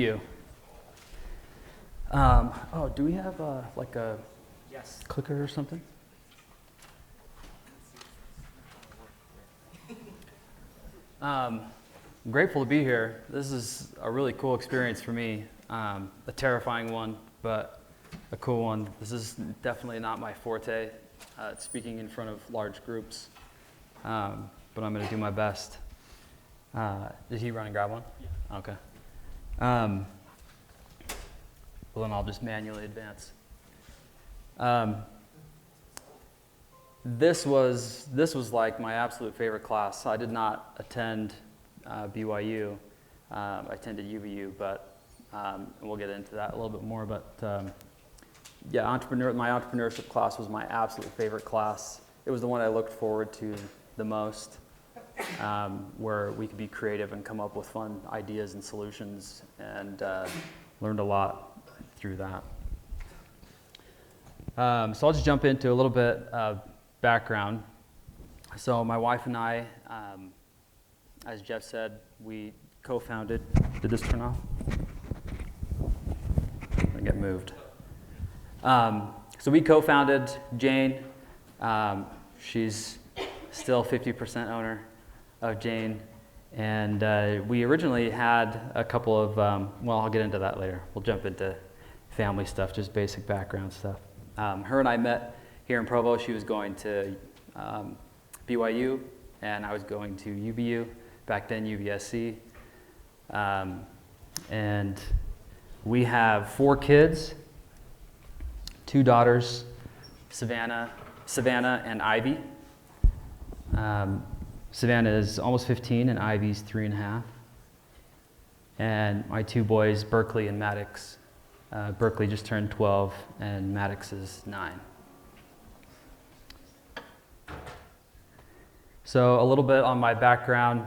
you. Do we have like a clicker or something? I'm grateful to be here. This is a really cool experience for me. A terrifying one, but a cool one. This is definitely not my forte, speaking in front of large groups, but I'm going to do my best. Did he run and grab one? Yeah. Okay. Well, then I'll just manually advance. This was like my absolute favorite class. I did not attend BYU. I attended UVU, but we'll get into that a little bit more. But yeah, my entrepreneurship class was my absolute favorite class. It was the one I looked forward to the most, where we could be creative and come up with fun ideas and solutions, and learned a lot through that. So I'll just jump into a little bit of background. So my wife and I, as Jeff said, we co-founded. Did this turn off? I get moved. So we co-founded Jane. She's still 50% owner of Jane. And we originally had a couple of, I'll get into that later. We'll jump into family stuff, just basic background stuff. Her and I met here in Provo. She was going to BYU, and I was going to UVU, back then UVSC. And we have 4 kids, 2 daughters, Savannah and Ivy. Savannah is almost 15, and Ivy's 3.5. And my 2 boys, Berkeley and Maddox. Berkeley just turned 12, and Maddox is 9. So a little bit on my background.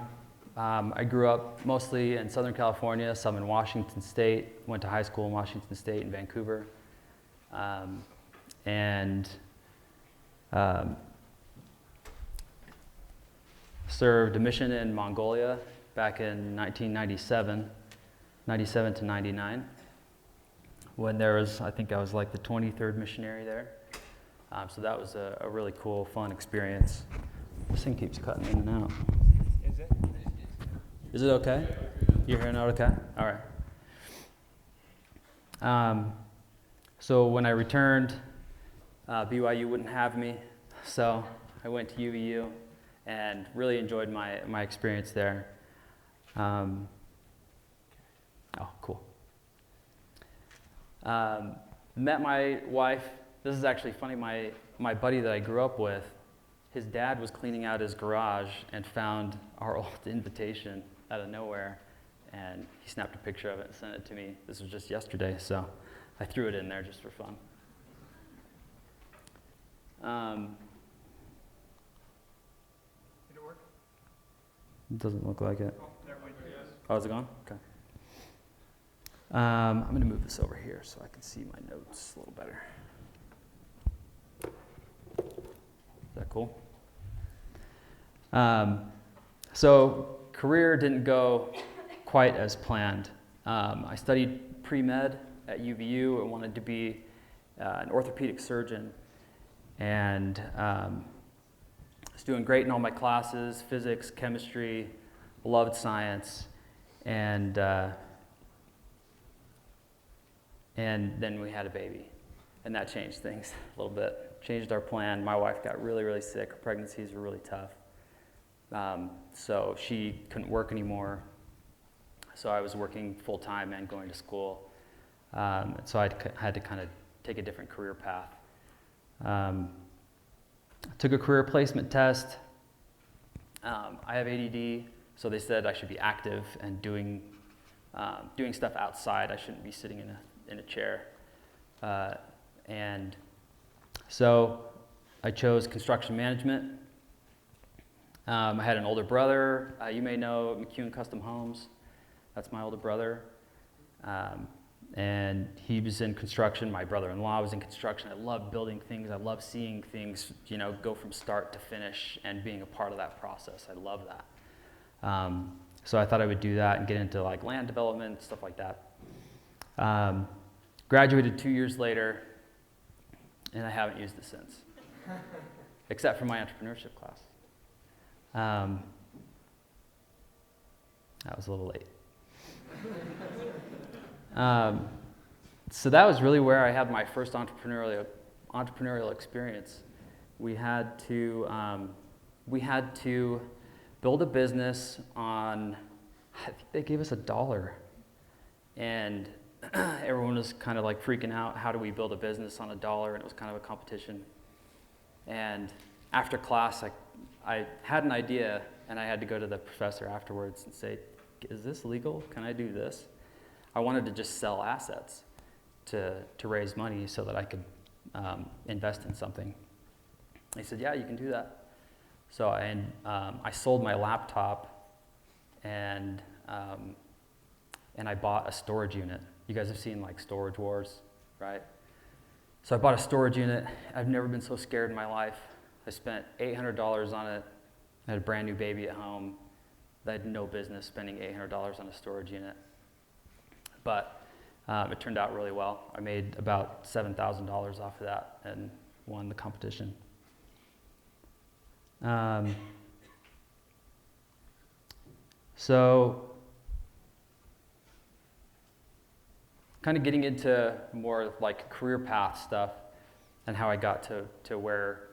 I grew up mostly in Southern California, some in Washington State, went to high school in Washington State and Vancouver. Served a mission in Mongolia back in 1997, 97 to 99, when there was, I think I was like the 23rd missionary there. So that was a really cool, fun experience. This thing keeps cutting in and out. Is it? Is it okay? You're hearing it okay? All right. So when I returned, BYU wouldn't have me, so I went to UVU and really enjoyed my experience there. Cool. Met my wife. This is actually funny. My buddy that I grew up with, his dad was cleaning out his garage and found our old invitation out of nowhere, and he snapped a picture of it and sent it to me. This was just yesterday, so I threw it in there just for fun. Did it work? It doesn't look like it. Oh, there went. Yes. Oh, is it gone? Okay. I'm going to move this over here so I can see my notes a little better. Is that cool? So career didn't go quite as planned. I studied pre-med at UVU. I wanted to be an orthopedic surgeon, and I was doing great in all my classes, physics, chemistry, loved science, and then we had a baby, and that changed things a little bit, changed our plan. My wife got really, really sick. Her pregnancies were really tough. So she couldn't work anymore. So I was working full-time and going to school. So I had to kind of take a different career path. Took a career placement test. I have ADD, so they said I should be active and doing stuff outside. I shouldn't be sitting in a chair. And so I chose construction management. I had an older brother. You may know McEwan Custom Homes. That's my older brother. And he was in construction. My brother-in-law was in construction. I love building things. I love seeing things, go from start to finish and being a part of that process. I love that. So I thought I would do that and get into like land development, stuff like that. Graduated 2 years later, and I haven't used it since, except for my entrepreneurship class. That was a little late. So that was really where I had my first entrepreneurial experience. We had to build a business on, I think they gave us $1, and everyone was kind of like freaking out. How do we build a business on $1? And it was kind of a competition. And after class, I had an idea, and I had to go to the professor afterwards and say, "Is this legal? Can I do this?" I wanted to just sell assets to raise money so that I could invest in something. He said, "Yeah, you can do that." So I sold my laptop, and I bought a storage unit. You guys have seen like Storage Wars, right? So I bought a storage unit. I've never been so scared in my life. I spent $800 on it. I had a brand new baby at home. I had no business spending $800 on a storage unit. But it turned out really well. I made about $7,000 off of that and won the competition. So kind of getting into more like career path stuff and how I got to where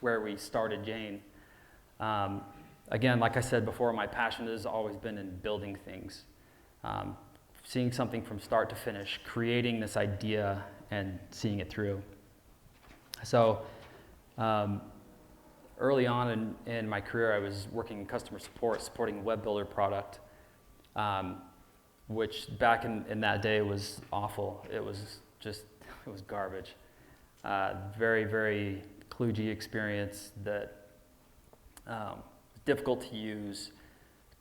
we started Jane. Again, like I said before, my passion has always been in building things. Seeing something from start to finish, creating this idea and seeing it through. So early on in my career, I was working in customer support, supporting a web builder product, which back in that day was awful. It was garbage. Very, very kludgy experience that difficult to use.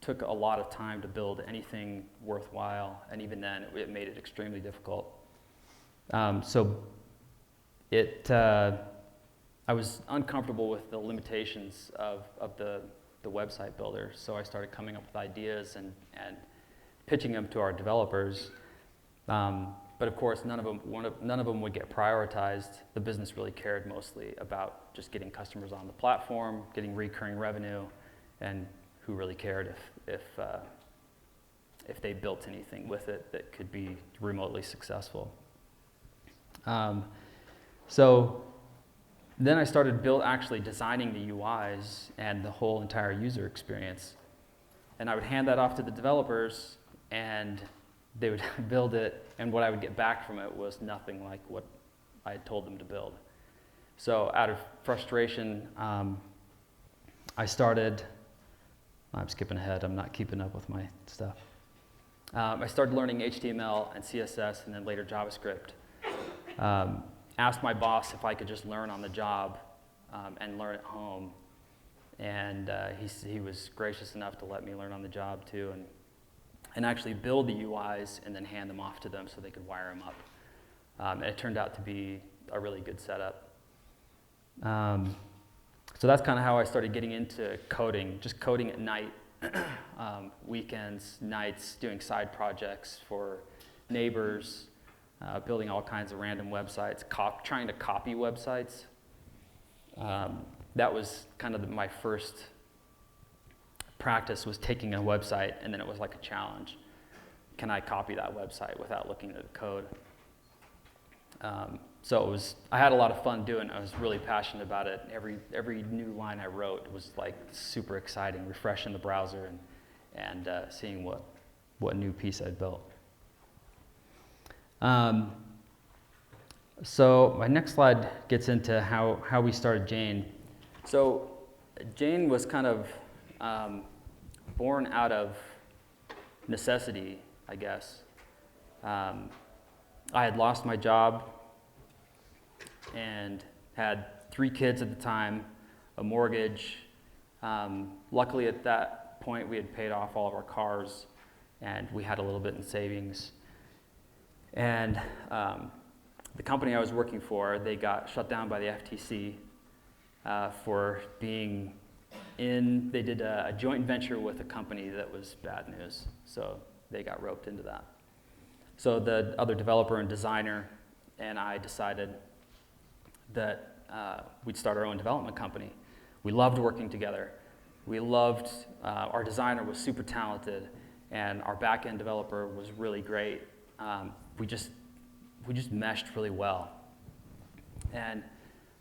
Took a lot of time to build anything worthwhile, and even then, it made it extremely difficult. I was uncomfortable with the limitations of the website builder, so I started coming up with ideas and pitching them to our developers. But of course, none of them would get prioritized. The business really cared mostly about just getting customers on the platform, getting recurring revenue, and who really cared if they built anything with it that could be remotely successful. So then I started actually designing the UIs and the whole entire user experience. And I would hand that off to the developers, and they would build it, and what I would get back from it was nothing like what I had told them to build. So out of frustration, I'm skipping ahead, I'm not keeping up with my stuff. I started learning HTML and CSS and then later JavaScript. Asked my boss if I could just learn on the job and learn at home. And he was gracious enough to let me learn on the job too, and actually build the UIs and then hand them off to them so they could wire them up. And it turned out to be a really good setup. So that's kind of how I started getting into coding, just coding at night, weekends, nights, doing side projects for neighbors, building all kinds of random websites, trying to copy websites. That was kind of my first practice, was taking a website, and then it was like a challenge. Can I copy that website without looking at the code? So I had a lot of fun doing it. I was really passionate about it. Every new line I wrote was like super exciting, refreshing the browser and seeing what new piece I'd built. So my next slide gets into how we started Jane. So Jane was kind of born out of necessity, I guess. I had lost my job and had 3 kids at the time, a mortgage. Luckily at that point we had paid off all of our cars and we had a little bit in savings. And the company I was working for, they got shut down by the FTC for being they did a joint venture with a company that was bad news, so they got roped into that. So the other developer and designer and I decided that we'd start our own development company. We loved working together. We loved, our designer was super talented, and our back-end developer was really great. We just meshed really well. And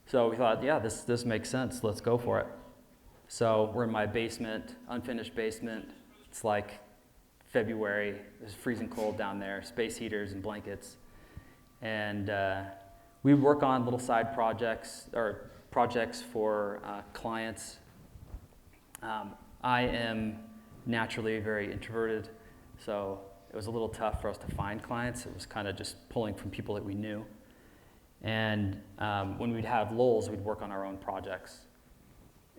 so we thought, yeah, this makes sense. Let's go for it. So we're in my basement, unfinished basement. It's like February. It's freezing cold down there, space heaters and blankets. And we work on little side projects or projects for clients. I am naturally very introverted, so it was a little tough for us to find clients. It was kind of just pulling from people that we knew. And when we'd have lulls, we'd work on our own projects.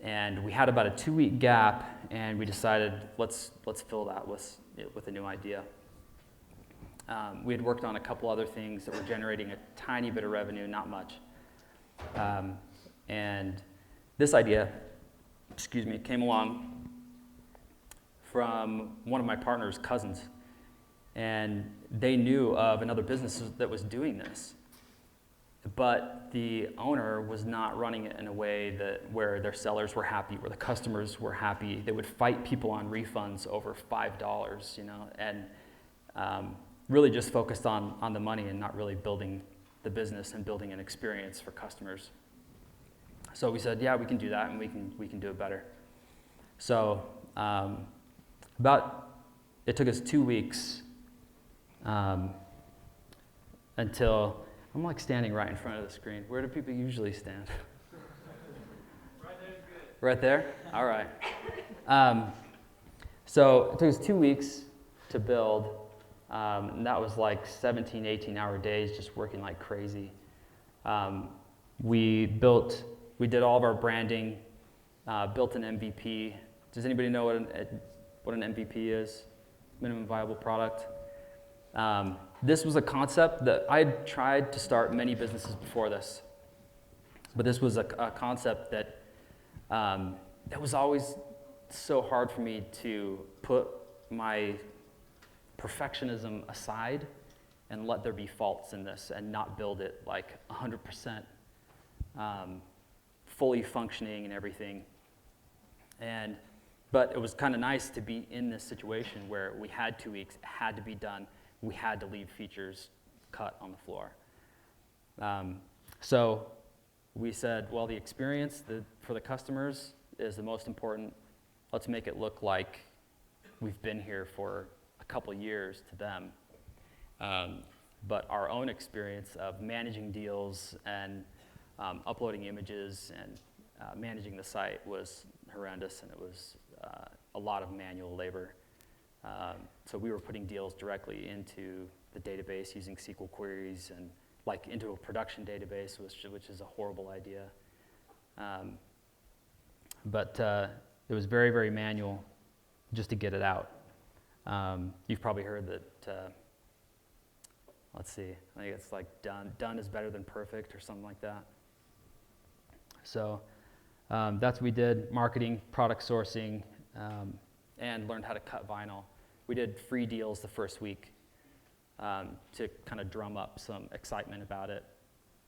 And we had about a 2-week gap, and we decided let's fill that with a new idea. We had worked on a couple other things that were generating a tiny bit of revenue, not much. And this idea, came along from one of my partner's cousins. And they knew of another business that was doing this. But the owner was not running it in a way where their sellers were happy, where the customers were happy. They would fight people on refunds over $5, and really just focused on the money and not really building the business and building an experience for customers. So we said, yeah, we can do that, and we can do it better. So it took us 2 weeks until, I'm like standing right in front of the screen. Where do people usually stand? Right there is good. Right there? All right. So it took us 2 weeks to build. And that was like 17, 18-hour days just working like crazy. We did all of our branding, built an MVP. Does anybody know what an MVP is? Minimum viable product. This was a concept that I had tried to start many businesses before this. But this was a concept that it was always so hard for me to put my perfectionism aside and let there be faults in this and not build it like 100% fully functioning and everything. But it was kind of nice to be in this situation where we had 2 weeks, it had to be done, we had to leave features cut on the floor. So we said, well, the experience for the customers is the most important. Let's make it look like we've been here for a couple years to them. But our own experience of managing deals and uploading images and managing the site was horrendous, and it was a lot of manual labor. So we were putting deals directly into the database using SQL queries and like into a production database, which is a horrible idea. But it was very, very manual just to get it out. You've probably heard that, let's see, I think it's like done is better than perfect or something like that. So that's what we did, marketing, product sourcing, and learned how to cut vinyl. We did free deals the first week to kind of drum up some excitement about it.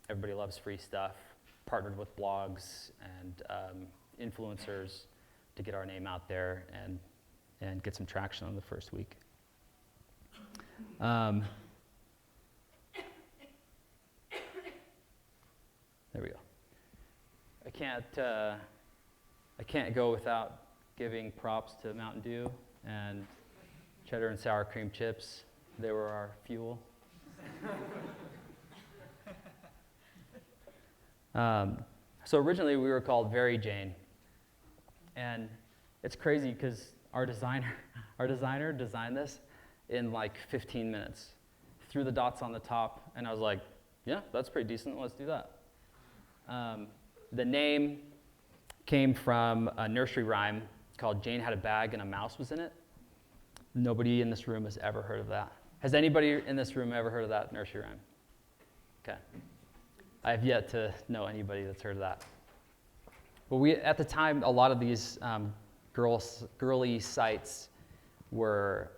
Everybody loves free stuff. Partnered with blogs and influencers to get our name out there and get some traction on the first week. There we go. I can't go without giving props to Mountain Dew and cheddar and sour cream chips. They were our fuel. So originally we were called Very Jane, and it's crazy because our designer designed this in like 15 minutes. Threw the dots on the top, and I was like, yeah, that's pretty decent. Let's do that. The name came from a nursery rhyme called Jane Had a Bag and a Mouse Was in It. Nobody in this room has ever heard of that. Has anybody in this room ever heard of that nursery rhyme? Okay. I have yet to know anybody that's heard of that. But at the time, a lot of these girly sites were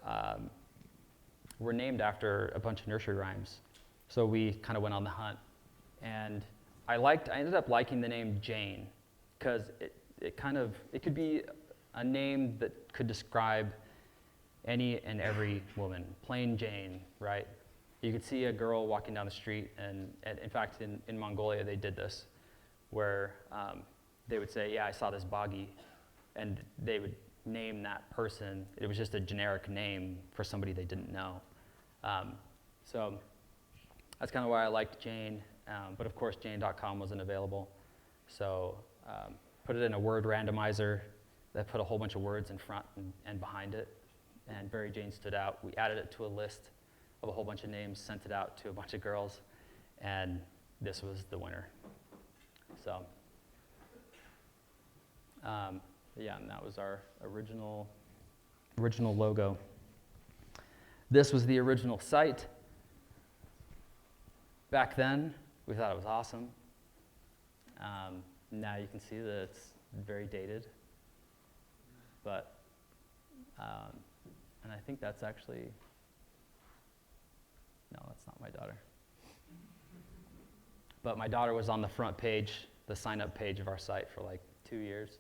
were named after a bunch of nursery rhymes. So we kind of went on the hunt. And I ended up liking the name Jane, because it could be a name that could describe any and every woman. Plain Jane, right? You could see a girl walking down the street, and in fact, in Mongolia, they did this, where they would say, yeah, I saw this boggy, and they would name that person. It was just a generic name for somebody they didn't know. So that's kind of why I liked Jane, but of course, Jane.com wasn't available. So put it in a word randomizer that put a whole bunch of words in front and behind it, and Very Jane stood out. We added it to a list of a whole bunch of names, sent it out to a bunch of girls, and this was the winner. So, yeah, and that was our original logo. This was the original site. Back then, we thought it was awesome. Now you can see that it's very dated. But, and I think that's actually, no, that's not my daughter. But my daughter was on the front page, the sign-up page of our site for like 2 years.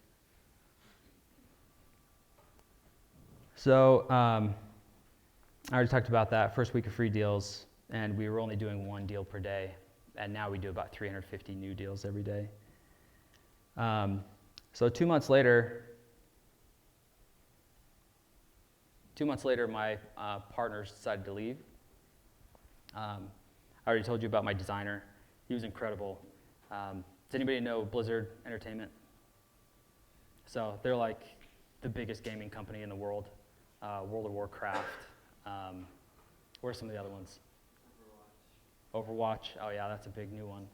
So I already talked about that, first week of free deals, and we were only doing 1 deal per day, and now we do about 350 new deals every day. So 2 months later, my partners decided to leave. I already told you about my designer. He was incredible. Does anybody know Blizzard Entertainment? So they're like the biggest gaming company in the world. World of Warcraft. What are some of the other ones? Overwatch. Oh yeah, that's a big new one.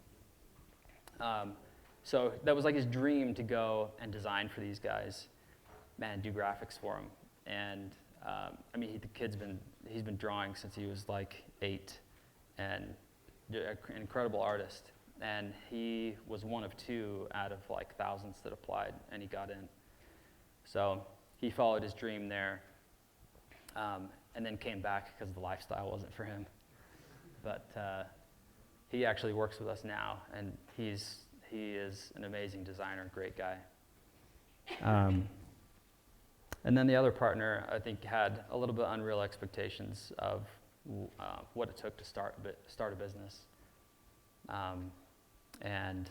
So that was like his dream to go and design for these guys, and do graphics for them. And I mean, he's been drawing since he was like 8, and an incredible artist. And he was one of 2 out of like thousands that applied, and he got in. So he followed his dream there, and then came back because the lifestyle wasn't for him. But he actually works with us now, and he is an amazing designer, great guy. And then the other partner, I think, had a little bit unreal expectations of what it took to start a business, and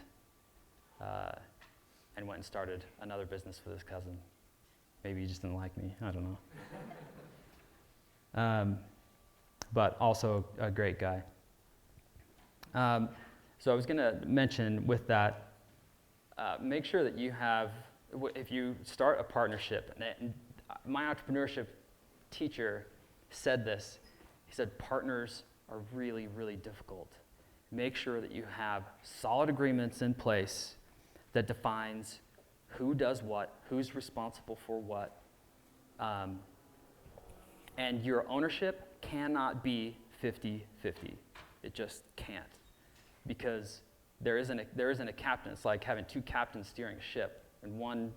went and started another business with his cousin. Maybe he just didn't like me, I don't know. But also a great guy. So I was going to mention with that, make sure that you have, if you start a partnership, and my entrepreneurship teacher said this, he said partners are really, really difficult. Make sure that you have solid agreements in place that defines who does what, who's responsible for what, and your ownership cannot be 50-50. It just can't, because there isn't a captain. It's like having 2 captains steering a ship, and one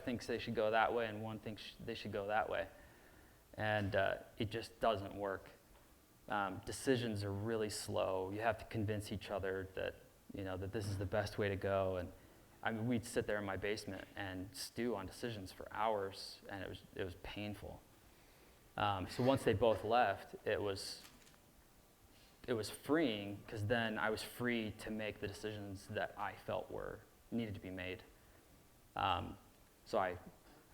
thinks they should go that way, and one thinks they should go that way, and it just doesn't work. Decisions are really slow. You have to convince each other that that this is the best way to go. And I mean, we'd sit there in my basement and stew on decisions for hours, and it was painful. So once they both left, it was freeing, because then I was free to make the decisions that I felt needed to be made. So I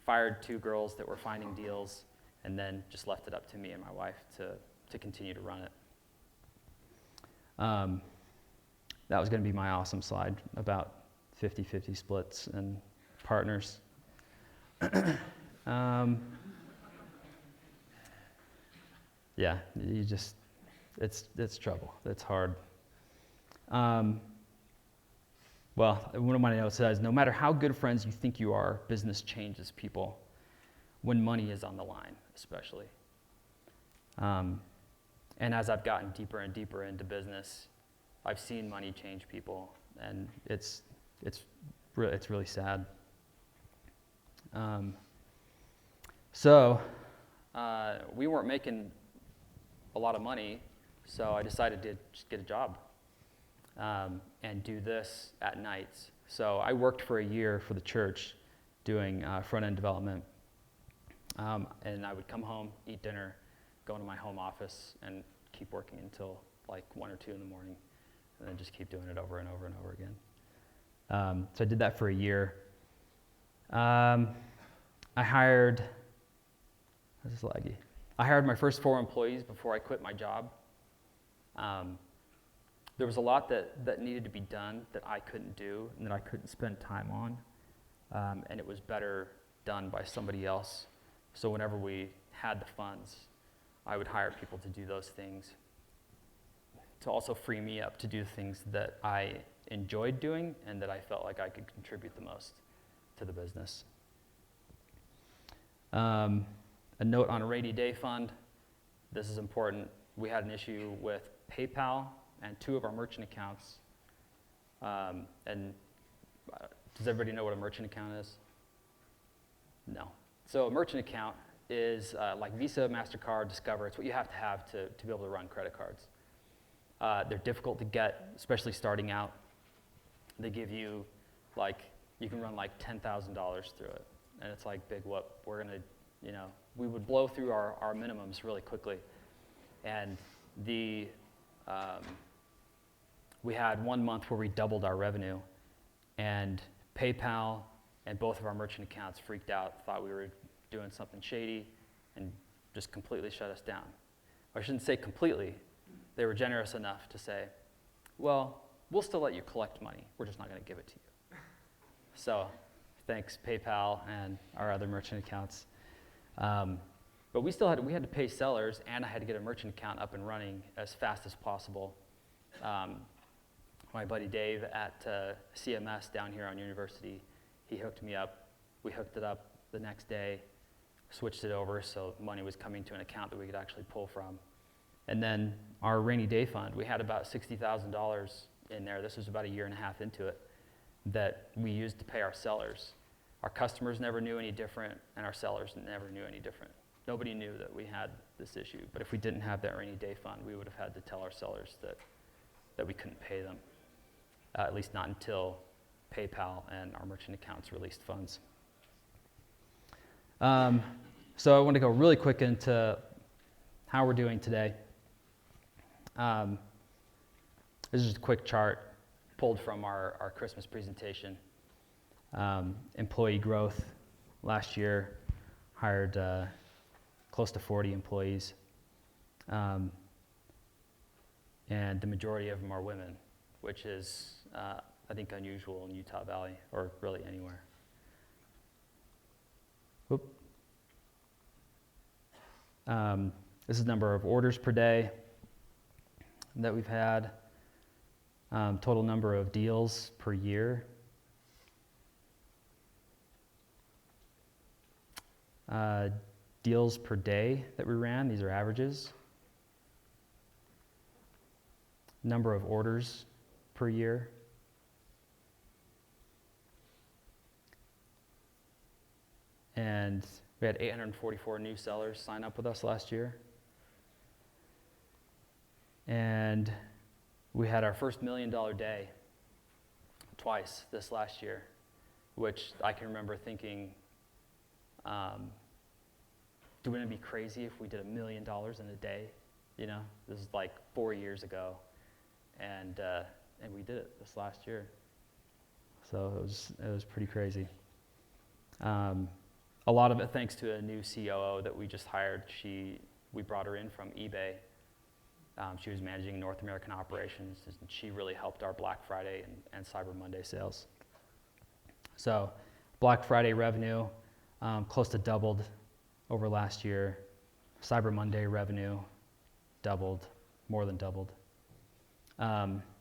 fired 2 girls that were finding deals, and then just left it up to me and my wife to continue to run it. That was going to be my awesome slide about 50-50 splits and partners. Yeah, it's trouble. It's hard. Well, one of my notes says, no matter how good friends you think you are, business changes people, when money is on the line, especially. And as I've gotten deeper and deeper into business, I've seen money change people, and it's really sad. So we weren't making a lot of money, so I decided to just get a job and do this at nights. So I worked for a year for the church doing front-end development. And I would come home, eat dinner, go into my home office, and keep working until like 1 or 2 in the morning, and then just keep doing it over and over and over again. So I did that for a year. I hired my first 4 employees before I quit my job. There was a lot that needed to be done that I couldn't do and that I couldn't spend time on, and it was better done by somebody else. So whenever we had the funds, I would hire people to do those things to also free me up to do things that I enjoyed doing and that I felt like I could contribute the most to the business. A note on a rainy day fund. This is important. We had an issue with PayPal and 2 of our merchant accounts. And does everybody know what a merchant account is? No. So a merchant account is like Visa, MasterCard, Discover. It's what you have to be able to run credit cards. They're difficult to get, especially starting out. They give you, you can run like $10,000 through it. And it's like, big whoop. We're going to, we would blow through our minimums really quickly. And we had 1 month where we doubled our revenue. And PayPal and both of our merchant accounts freaked out, thought we were doing something shady, and just completely shut us down. I shouldn't say completely. They were generous enough to say, well, we'll still let you collect money. We're just not going to give it to you. So thanks, PayPal and our other merchant accounts. But we had to pay sellers, and I had to get a merchant account up and running as fast as possible. My buddy Dave at CMS down here on University, he hooked me up. We hooked it up the next day, switched it over so money was coming to an account that we could actually pull from. And then our rainy day fund, we had about $60,000 in there. This was about a year and a half into it, that we used to pay our sellers. Our customers never knew any different, and our sellers never knew any different. Nobody knew that we had this issue. But if we didn't have that rainy day fund, we would have had to tell our sellers that we couldn't pay them, at least not until PayPal and our merchant accounts released funds. So I want to go really quick into how we're doing today. This is just a quick chart pulled from our Christmas presentation. Employee growth last year, hired close to 40 employees. And the majority of them are women, which is, I think, unusual in Utah Valley, or really anywhere. Whoop. This is the number of orders per day that we've had. Total number of deals per year. Deals per day that we ran, these are averages. Number of orders per year. And we had 844 new sellers sign up with us last year. And we had our first $1 million day twice this last year, which I can remember thinking, wouldn't it be crazy if we did $1 million in a day? This is like 4 years ago, and we did it this last year. So it was pretty crazy. A lot of it thanks to a new COO that we just hired. We brought her in from eBay. She was managing North American operations, and she really helped our Black Friday and Cyber Monday sales. So Black Friday revenue close to doubled over last year. Cyber Monday revenue doubled, more than doubled.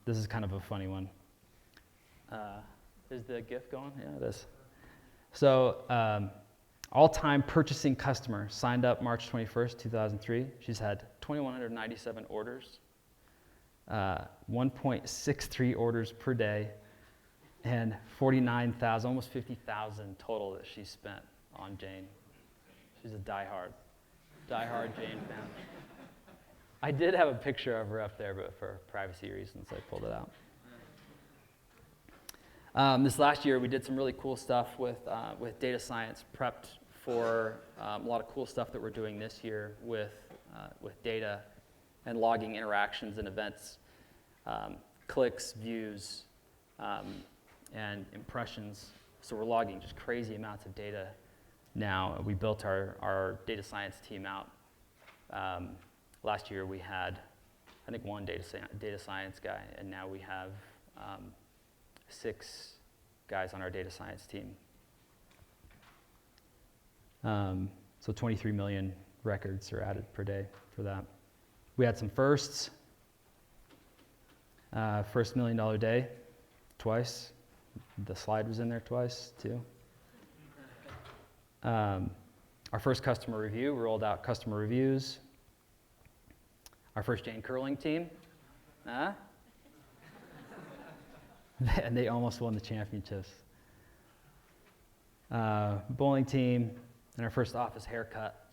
This is kind of a funny one. Is the GIF going? Yeah, it is. So all-time purchasing customer signed up March 21st, 2003. She's had 2,197 orders, 1.63 orders per day, and 49,000, almost 50,000 total that she spent on Jane. She's a diehard Jane fan. I did have a picture of her up there, but for privacy reasons, I pulled it out. This last year, we did some really cool stuff with data science, prepped for a lot of cool stuff that we're doing this year with data and logging interactions and events, clicks, views, and impressions. So we're logging just crazy amounts of data now. We built our data science team out. Last year we had, I think, one data science guy, and now we have 6 guys on our data science team. So 23 million records are added per day for that. We had some firsts. First $1 million day, twice. The slide was in there twice, too. Our first customer review, we rolled out customer reviews. Our first Jane curling team. And they almost won the championships. Bowling team, and our first office haircut.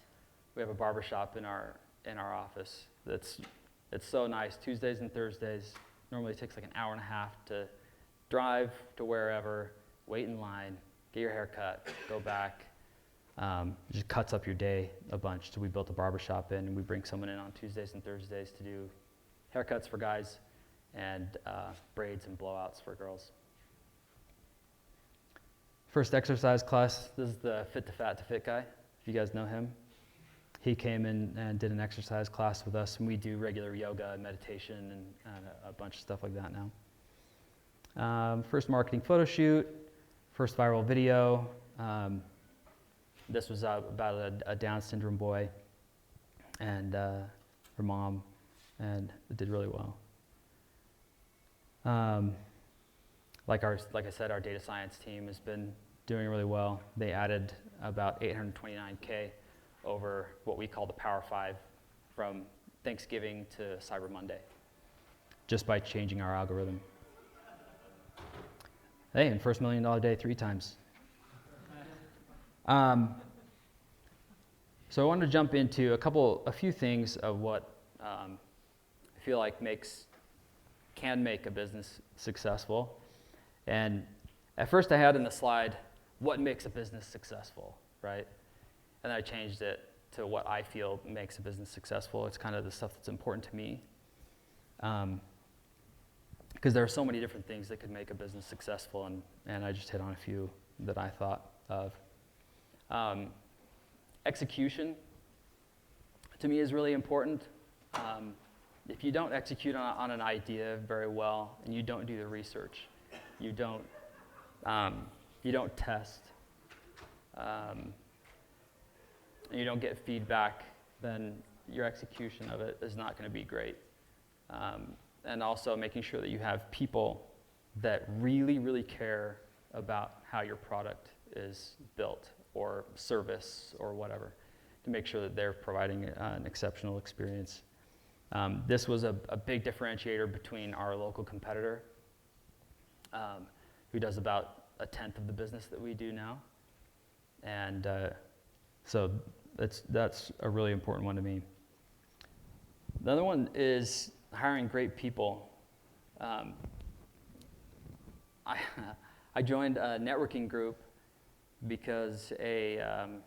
We have a barbershop in our office. It's so nice. Tuesdays and Thursdays. Normally it takes like an hour and a half to drive to wherever, wait in line, get your hair cut, go back. It just cuts up your day a bunch. So we built a barbershop in, and we bring someone in on Tuesdays and Thursdays to do haircuts for guys and braids and blowouts for girls. First exercise class, this is the Fit to Fat to Fit guy, if you guys know him. He came in and did an exercise class with us, and we do regular yoga and meditation and a bunch of stuff like that now. First marketing photo shoot, first viral video. This was about a Down syndrome boy and her mom, and it did really well. Like I said, our data science team has been doing really well. They added about 829K over what we call the Power 5 from Thanksgiving to Cyber Monday, just by changing our algorithm. Hey, and first $1 million day 3 times. So I wanted to jump into a few things of what I feel like can make a business successful. And at first I had in the slide, what makes a business successful, right? And then I changed it to what I feel makes a business successful. It's kind of the stuff that's important to me. Because there are so many different things that could make a business successful, and I just hit on a few that I thought of. Execution, to me, is really important. If you don't execute on an idea very well, and you don't do the research, you don't test, and you don't get feedback, then your execution of it is not going to be great. And also making sure that you have people that really, really care about how your product is built or service or whatever, to make sure that they're providing an exceptional experience. This was a big differentiator between our local competitor, who does about 1/10 of the business that we do now. And so that's a really important one to me. The other one is hiring great people. I joined a networking group because an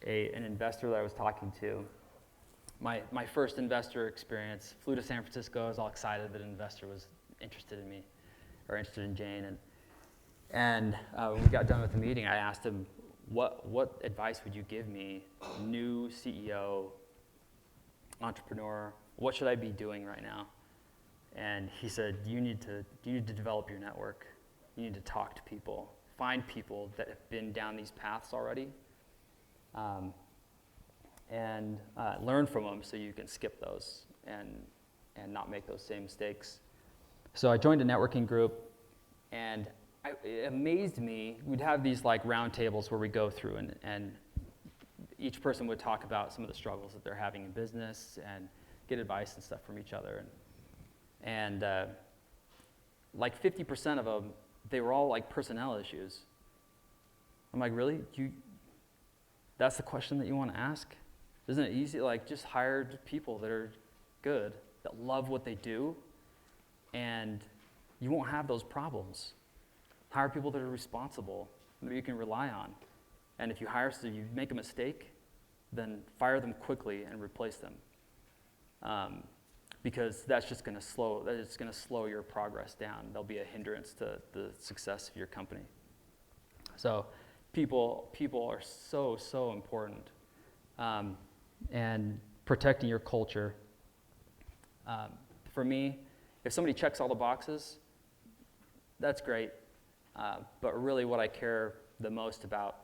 investor that I was talking to, my first investor experience, flew to San Francisco. I was all excited that an investor was interested in me, or interested in Jane. And when we got done with the meeting, I asked him, what advice would you give me, new CEO, entrepreneur, what should I be doing right now? And he said, you need to develop your network. You need to talk to people, find people that have been down these paths already, and learn from them so you can skip those and not make those same mistakes. So I joined a networking group, and it amazed me. We'd have these like round tables where we go through, and each person would talk about some of the struggles that they're having in business and get advice and stuff from each other. And like 50% of them, they were all like personnel issues. I'm like, really? That's the question that you want to ask? Isn't it easy? Like, just hire people that are good, that love what they do, and you won't have those problems. Hire people that are responsible, that you can rely on. And if you you make a mistake, then fire them quickly and replace them. Because that's just going to slow your progress down. There'll be a hindrance to the success of your company. So people are so important. And protecting your culture. For me, if somebody checks all the boxes, that's great. But really what I care the most about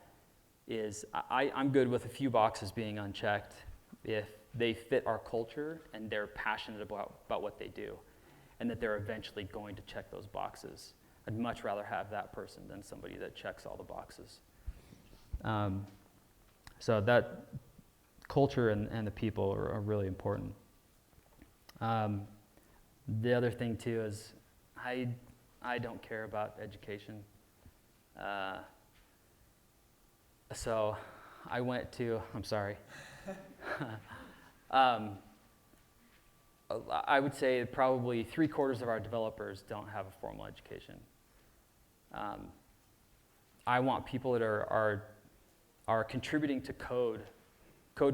is I'm good with a few boxes being unchecked if they fit our culture and they're passionate about what they do and that they're eventually going to check those boxes. I'd much rather have that person than somebody that checks all the boxes. So that culture and the people are really important. The other thing too is I don't care about education. So I went to, I'm sorry. I would say probably 3/4 of our developers don't have a formal education. I want people that are contributing to code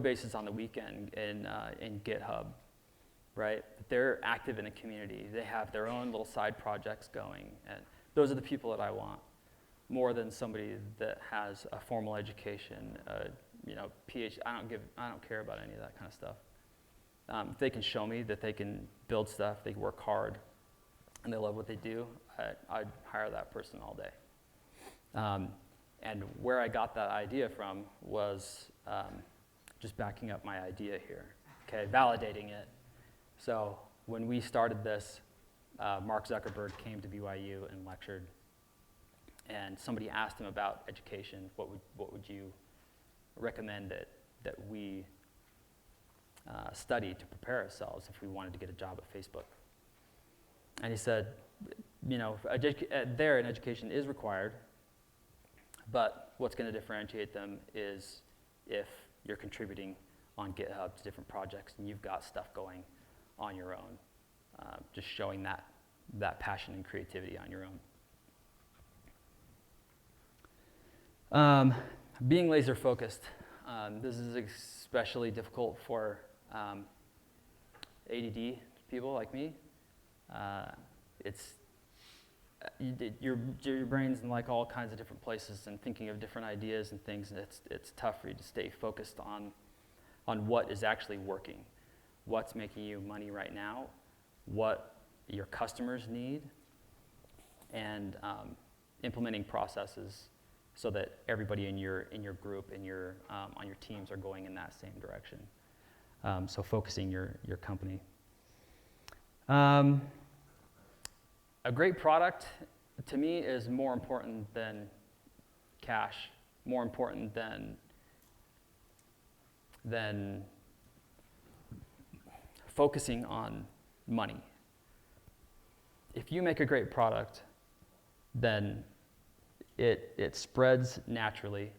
bases on the weekend in GitHub, right? They're active in a community. They have their own little side projects going, and those are the people that I want, more than somebody that has a formal education, PhD. I don't care about any of that kind of stuff. If they can show me that they can build stuff, they work hard, and they love what they do, I'd hire that person all day. And where I got that idea from was just backing up my idea here, okay, validating it. So when we started this, Mark Zuckerberg came to BYU and lectured, and somebody asked him about education. What would you recommend that we study to prepare ourselves if we wanted to get a job at Facebook? And he said, an education is required, but what's going to differentiate them is if you're contributing on GitHub to different projects and you've got stuff going on your own, just showing that passion and creativity on your own. Being laser focused. This is especially difficult for ADD people like me. Your brain's in like all kinds of different places and thinking of different ideas and things, and it's tough for you to stay focused on what is actually working, what's making you money right now, what your customers need, and implementing processes so that everybody in your group and on your teams are going in that same direction. So focusing your company. A great product, to me, is more important than cash, more important than focusing on money. If you make a great product, then it spreads naturally.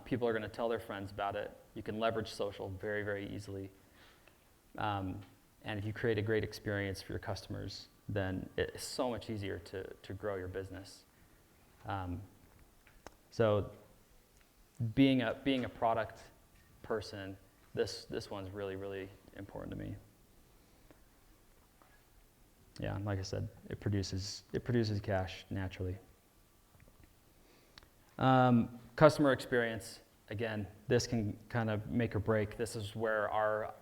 People are going to tell their friends about it. You can leverage social very, very easily. And if you create a great experience for your customers, then it's so much easier to grow your business. So being a product person, this one's really, really important to me. Yeah, like I said, it produces cash naturally. Customer experience, again, this can kind of make or break. This is where our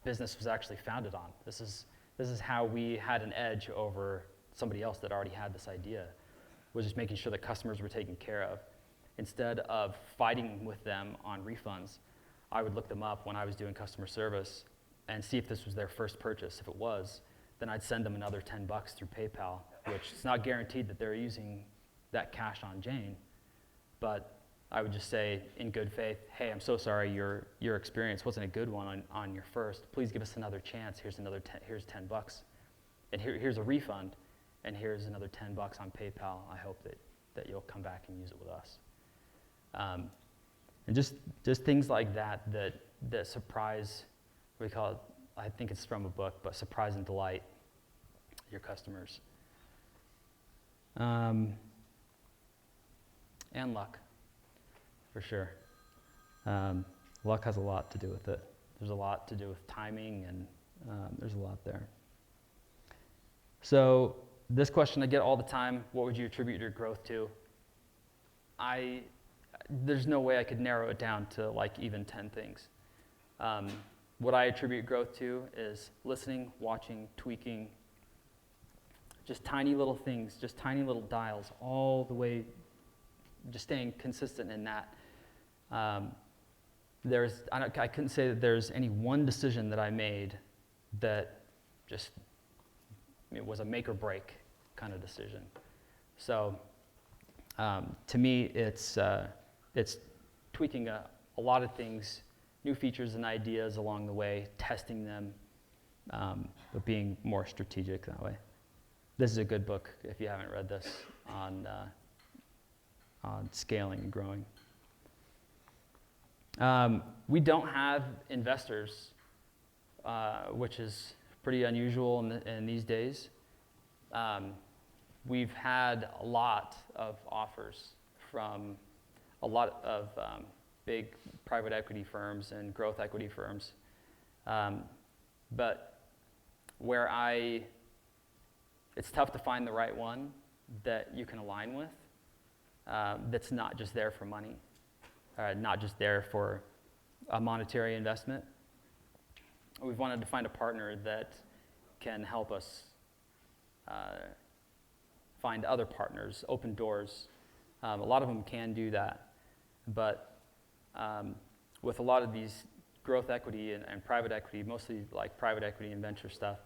business was actually founded on. This is how we had an edge over somebody else that already had this idea, was just making sure that customers were taken care of. Instead of fighting with them on refunds, I would look them up when I was doing customer service and see if this was their first purchase. If it was, then I'd send them another $10 through PayPal, which it's not guaranteed that they're using that cash on Jane, but I would just say in good faith, hey, I'm so sorry your experience wasn't a good one on your first. Please give us another chance. Here's $10. And here's a refund, and here's another $10 on PayPal. I hope that you'll come back and use it with us. And just things like that surprise, we call it, I think it's from a book, but surprise and delight your customers. And luck, for sure. Luck has a lot to do with it. There's a lot to do with timing, and there's a lot there. So this question I get all the time: what would you attribute your growth to? There's no way I could narrow it down to like even 10 things. What I attribute growth to is listening, watching, tweaking, just tiny little things, just tiny little dials, all the way, just staying consistent in that. I couldn't say that there's any one decision that I made that just, it was a make or break kind of decision. So to me, it's tweaking a lot of things, new features and ideas along the way, testing them, but being more strategic that way. This is a good book if you haven't read this on scaling and growing. We don't have investors, which is pretty unusual in these days. We've had a lot of offers from a lot of big private equity firms and growth equity firms. But where it's tough to find the right one that you can align with, that's not just there for money, not just there for a monetary investment. We've wanted to find a partner that can help us find other partners, open doors. A lot of them can do that, but with a lot of these growth equity and private equity, mostly like private equity and venture stuff,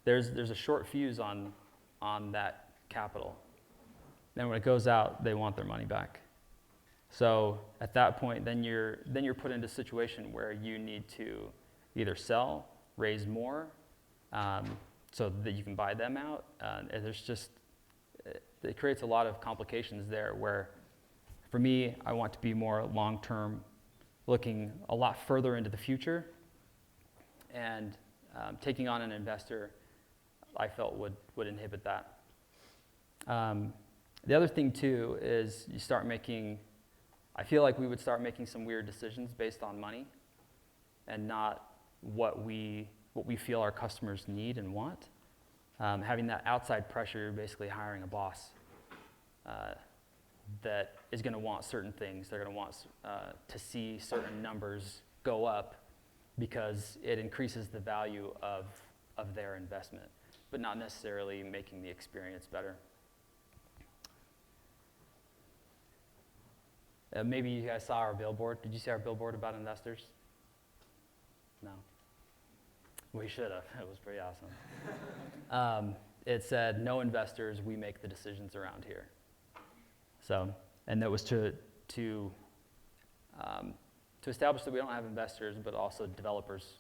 there's a short fuse on that capital. Then when it goes out, they want their money back. So at that point, then you're put into a situation where you need to either sell, raise more, so that you can buy them out. And it creates a lot of complications there where, for me, I want to be more long-term, looking a lot further into the future, and taking on an investor, I felt would inhibit that. The other thing too is I feel like we would start making some weird decisions based on money and not what we feel our customers need and want. Having that outside pressure, basically hiring a boss that is going to want certain things. They're going to want to see certain numbers go up because it increases the value of their investment, but not necessarily making the experience better. Maybe you guys saw our billboard. Did you see our billboard about investors? No. We should have. It was pretty awesome. It said, "No investors, we make the decisions around here." So, and that was to establish that we don't have investors, but also developers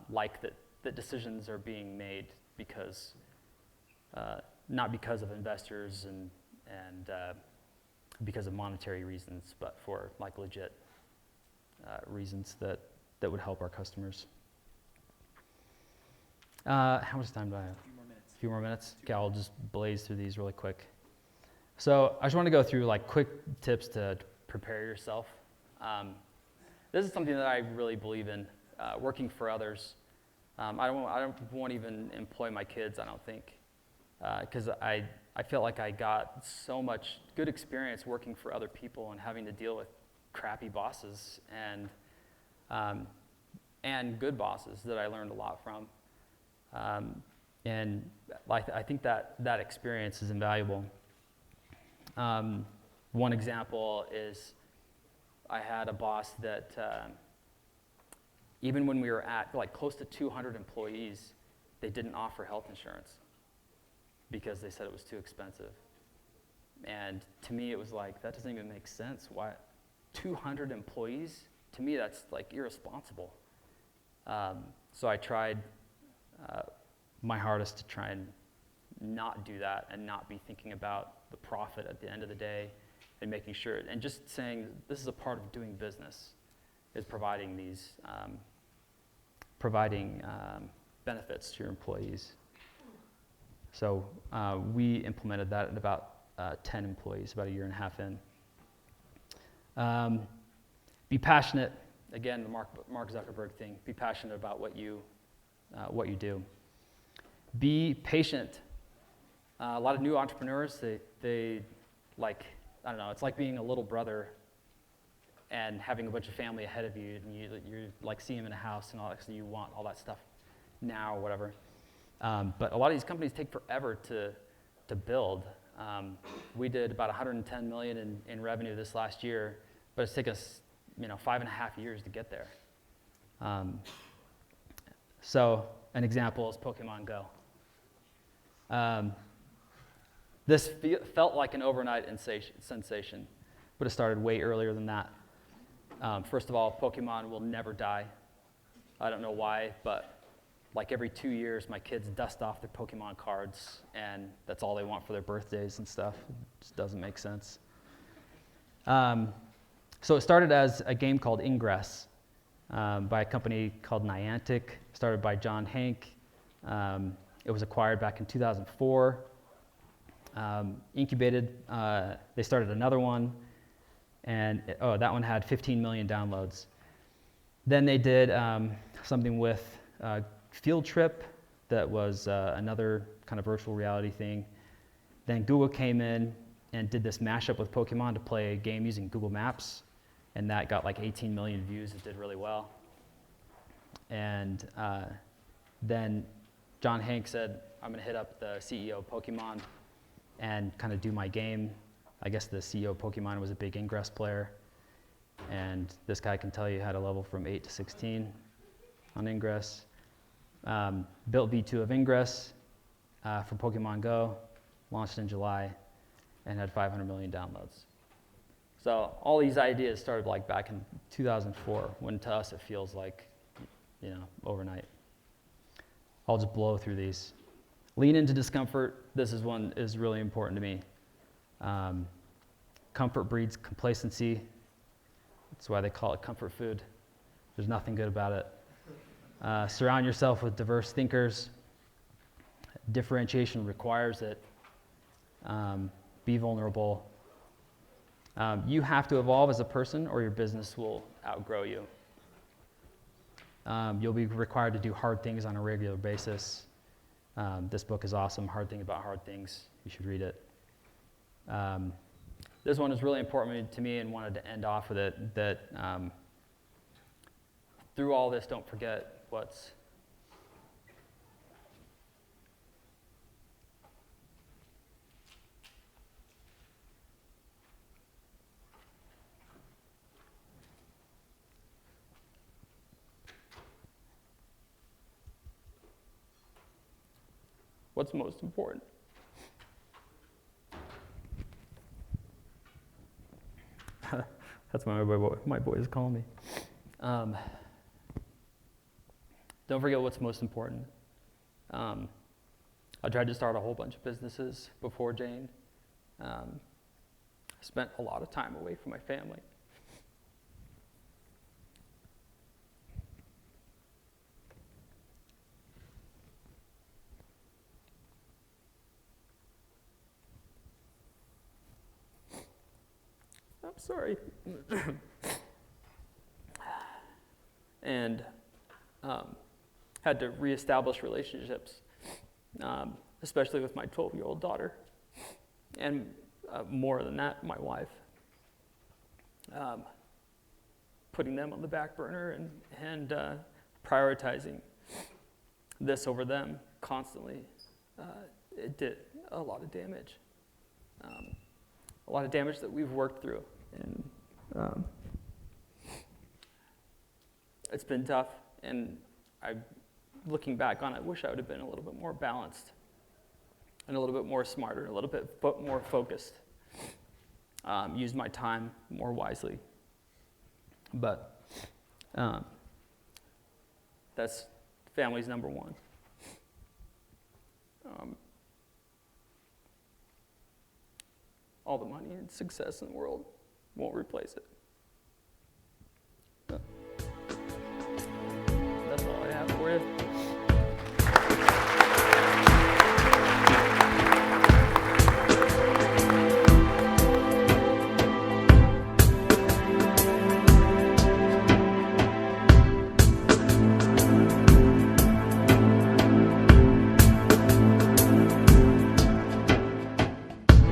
like that decisions are being made because not because of investors and because of monetary reasons, but for like legit reasons that would help our customers. How much time do I have? A few more minutes. Okay, I'll just blaze through these really quick. So I just want to go through like quick tips to prepare yourself. This is something that I really believe in, working for others. I won't even employ my kids, I don't think, because I feel like I got so much good experience working for other people and having to deal with crappy bosses and good bosses that I learned a lot from. And I think that experience is invaluable. One example is I had a boss that even when we were at like close to 200 employees, they didn't offer health insurance because they said it was too expensive. And to me, it was like, that doesn't even make sense. Why 200 employees? To me, that's like irresponsible. So I tried my hardest to try and not do that and not be thinking about the profit at the end of the day and making sure, and just saying this is a part of doing business, is providing these, benefits to your employees. So we implemented that at about 10 employees, about a year and a half in. Be passionate. Again, the Mark Zuckerberg thing. Be passionate about what you do. Be patient. A lot of new entrepreneurs, they like, I don't know, it's like being a little brother and having a bunch of family ahead of you, and you like see them in a house and all that, so you want all that stuff now or whatever. But a lot of these companies take forever to build. We did about 110 million in revenue this last year, but it's taken us 5.5 years to get there. So an example is Pokemon Go. This felt like an overnight sensation, but it started way earlier than that. First of all, Pokemon will never die. I don't know why, but like every 2 years, my kids dust off their Pokemon cards, and that's all they want for their birthdays and stuff. It just doesn't make sense. So it started as a game called Ingress by a company called Niantic, started by John Hank. It was acquired back in 2004. Incubated, they started another one, and that one had 15 million downloads. Then they did something with Field Trip that was another kind of virtual reality thing. Then Google came in and did this mashup with Pokemon to play a game using Google Maps, and that got like 18 million views. It did really well. And then John Hank said, I'm going to hit up the CEO of Pokemon and kind of do my game. I guess the CEO of Pokemon was a big Ingress player, and this guy can tell you how to level from 8 to 16 on Ingress. Built V2 of Ingress for Pokemon Go, launched in July, and had 500 million downloads. So all these ideas started like back in 2004, when to us it feels like, overnight. I'll just blow through these. Lean into discomfort. This is really important to me. Comfort breeds complacency. That's why they call it comfort food. There's nothing good about it. Surround yourself with diverse thinkers. Differentiation requires it. Be vulnerable. You have to evolve as a person, or your business will outgrow you. You'll be required to do hard things on a regular basis. This book is awesome, Hard Thing About Hard Things. You should read it. This one is really important to me, and wanted to end off with it, that through all this, don't forget what's most important. That's what my boy is calling me. Don't forget what's most important. I tried to start a whole bunch of businesses before Jane. I spent a lot of time away from my family. I'm sorry. And had to reestablish relationships, especially with my 12-year-old daughter, and more than that, my wife. Putting them on the back burner and prioritizing this over them constantly, it did a lot of damage. A lot of damage that we've worked through. And it's been tough, and looking back on it, I wish I would have been a little bit more balanced and a little bit more smarter, a little bit more focused, used my time more wisely. But that's family's number one. all the money and success in the world won't replace it. That's all I have for you.